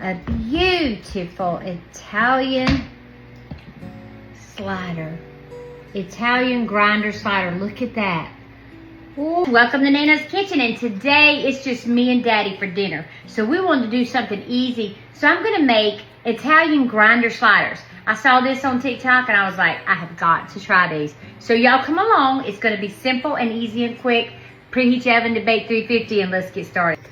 a beautiful Italian slider. Italian grinder slider. Look at that. Ooh. Welcome to Nana's Kitchen, and today it's just me and Daddy for dinner. So we wanted to do something easy. So I'm going to make Italian grinder sliders. I saw this on TikTok and I was like, I have got to try these. So y'all come along. It's going to be simple and easy and quick. Preheat your oven to bake 350 and let's get started.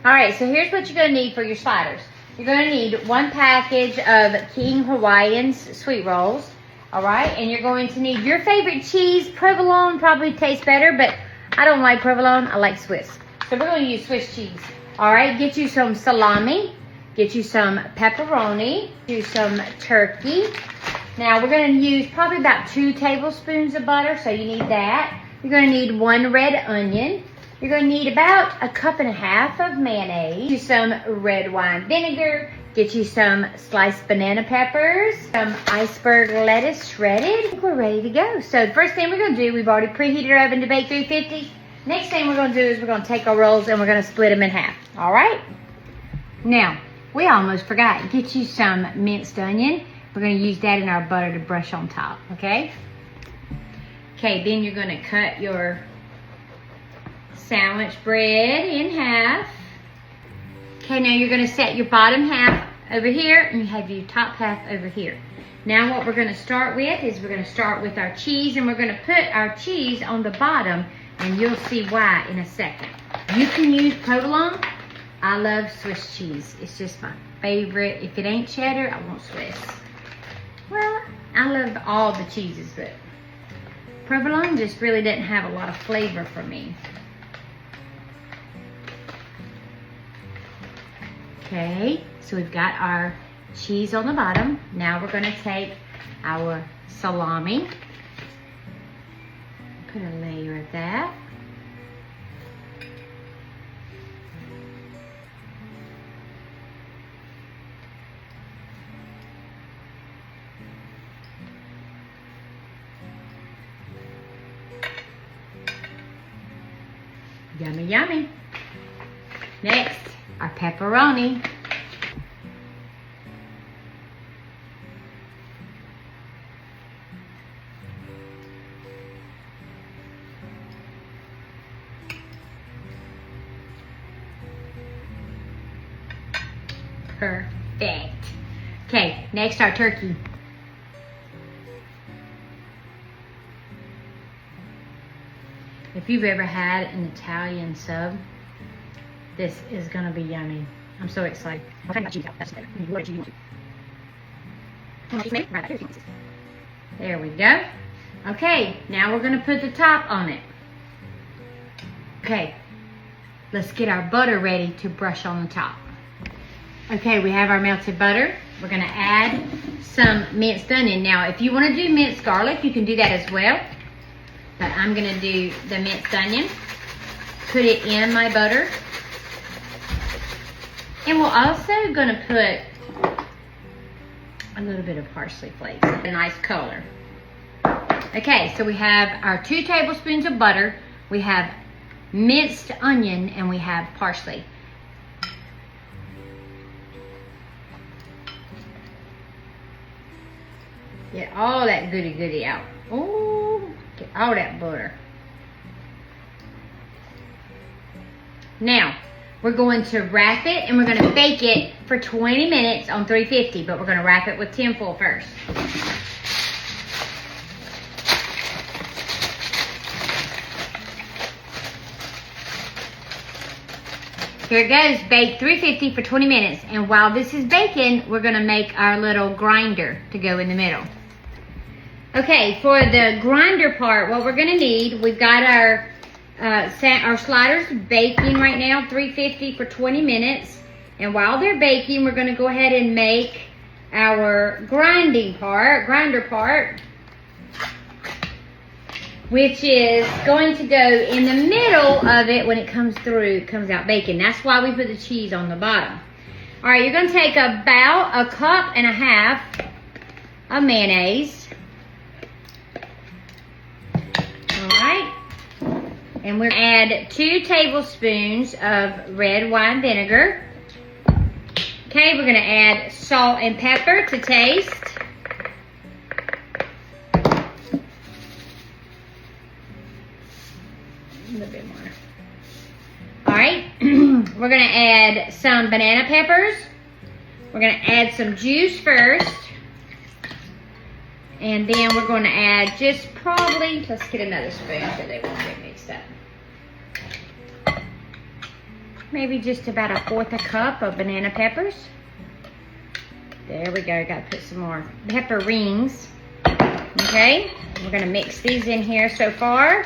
All right, so here's what you're going to need for your sliders. You're going to need 1 package of King Hawaiian's sweet rolls. All right, and you're going to need your favorite cheese. Provolone probably tastes better, but I don't like provolone. I like Swiss. So we're going to use Swiss cheese. All right, get you some salami. Get you some pepperoni. Do some turkey. Now we're going to use probably about 2 tablespoons of butter, so you need that. You're going to need 1 red onion. You're going to need about 1.5 cups of mayonnaise. Get you some red wine vinegar. Get you some sliced banana peppers. Some iceberg lettuce shredded. I think we're ready to go. So the first thing we're going to do, we've already preheated our oven to bake 350. Next thing we're going to do is we're going to take our rolls and we're going to split them in half. All right? Now, we almost forgot. Get you some minced onion. We're going to use that in our butter to brush on top. Okay? Okay, then you're going to cut your sandwich bread in half. Okay, now you're going to set your bottom half over here and you have your top half over here. Now what we're going to start with is we're going to start with our cheese, and we're going to put our cheese on the bottom, and you'll see why in a second. You can use provolone. I love Swiss cheese. It's just my favorite. If it ain't cheddar, I want Swiss. Well, I love all the cheeses, but provolone just really doesn't have a lot of flavor for me. Okay, so we've got our cheese on the bottom. Now we're going to take our salami. Put a layer of that. Yummy, yummy. Next, our pepperoni. Perfect. Okay, next our turkey. If you've ever had an Italian sub, this is gonna be yummy. I'm so excited. What kind of cheese? That's better. What did you want? There we go. Okay, now we're gonna put the top on it. Okay, let's get our butter ready to brush on the top. Okay, we have our melted butter. We're gonna add some minced onion. Now, if you wanna do minced garlic, you can do that as well. But I'm gonna do the minced onion. Put it in my butter. And we're also gonna put a little bit of parsley flakes, a nice color. Okay, so we have our 2 tablespoons of butter. We have minced onion and we have parsley. Get all that goody out. Oh, get all that butter. Now, we're going to wrap it and we're going to bake it for 20 minutes on 350, but we're going to wrap it with tinfoil first. Here it goes, bake 350 for 20 minutes. And while this is baking, we're going to make our little grinder to go in the middle. Okay, for the grinder part, what we're gonna need, we've got our sliders baking right now, 350 for 20 minutes. And while they're baking, we're gonna go ahead and make our grinder part, which is going to go in the middle of it when it comes through, it comes out baking. That's why we put the cheese on the bottom. All right, you're gonna take about 1.5 cups of mayonnaise. And we're gonna add 2 tablespoons of red wine vinegar. Okay, we're gonna add salt and pepper to taste. A little bit more. All right, we're gonna add some banana peppers. We're gonna add some juice first. And then we're gonna add just probably, let's get another spoon so they won't get mixed up. Maybe just about 1/4 cup of banana peppers. There we go, gotta put some more pepper rings. Okay, we're gonna mix these in here so far.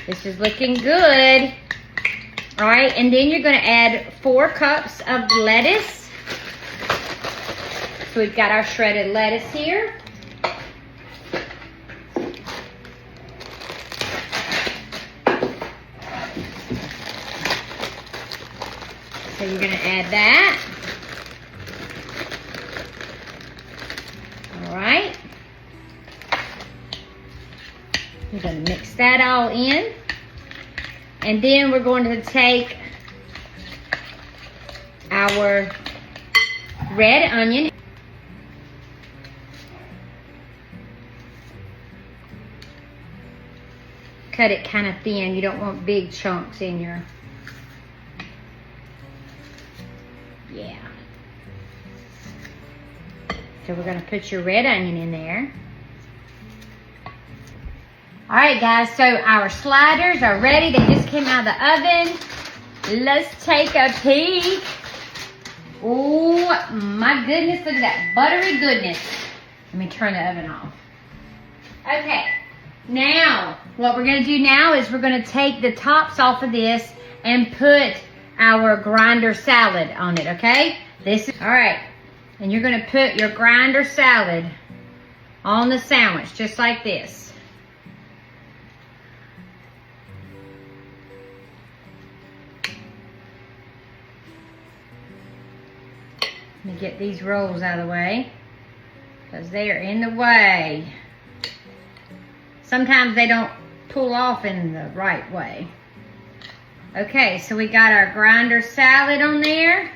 This is looking good. All right, and then you're gonna add 4 cups of lettuce. So we've got our shredded lettuce here. So you're gonna add that. All right. You're gonna mix that all in. And then we're going to take our red onion. Cut it kind of thin. You don't want big chunks in your, yeah. So we're gonna put your red onion in there. All right, guys, so our sliders are ready. They just came out of the oven. Let's take a peek. Oh, my goodness, look at that buttery goodness. Let me turn the oven off. Okay, now, what we're gonna do now is we're gonna take the tops off of this and put our grinder salad on it, okay? All right, and you're gonna put your grinder salad on the sandwich, just like this. Let me get these rolls out of the way because they are in the way. Sometimes they don't pull off in the right way. Okay, so we got our grinder salad on there.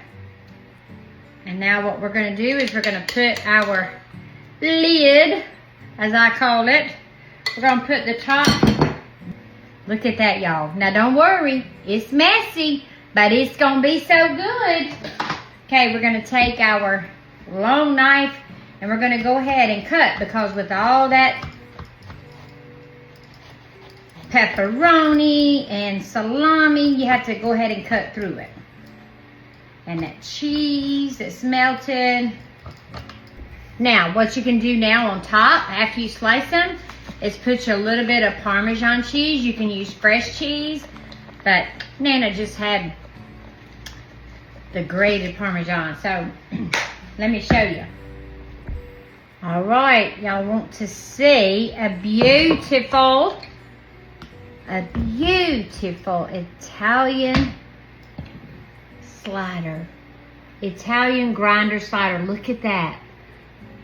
And now what we're gonna do is we're gonna put our lid, as I call it. We're gonna put the top. Look at that, y'all. Now don't worry, it's messy, but it's gonna be so good. Okay, we're gonna take our long knife and we're gonna go ahead and cut, because with all that pepperoni and salami, you have to go ahead and cut through it. And that cheese that's melted. Now, what you can do now on top, after you slice them, is put a little bit of Parmesan cheese. You can use fresh cheese, but Nana just had the grated Parmesan. So, let me show you. All right, y'all want to see a beautiful Italian slider. Italian grinder slider. Look at that.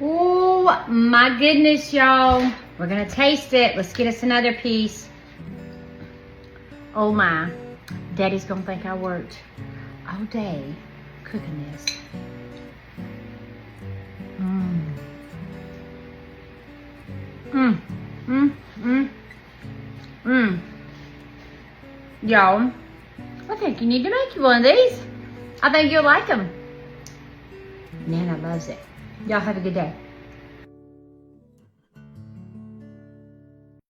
Oh my goodness, y'all. We're gonna taste it. Let's get us another piece. Oh my. Daddy's gonna think I worked all day cooking this. Y'all, I think you need to make you one of these. I think you'll like them. Nana loves it. Y'all have a good day.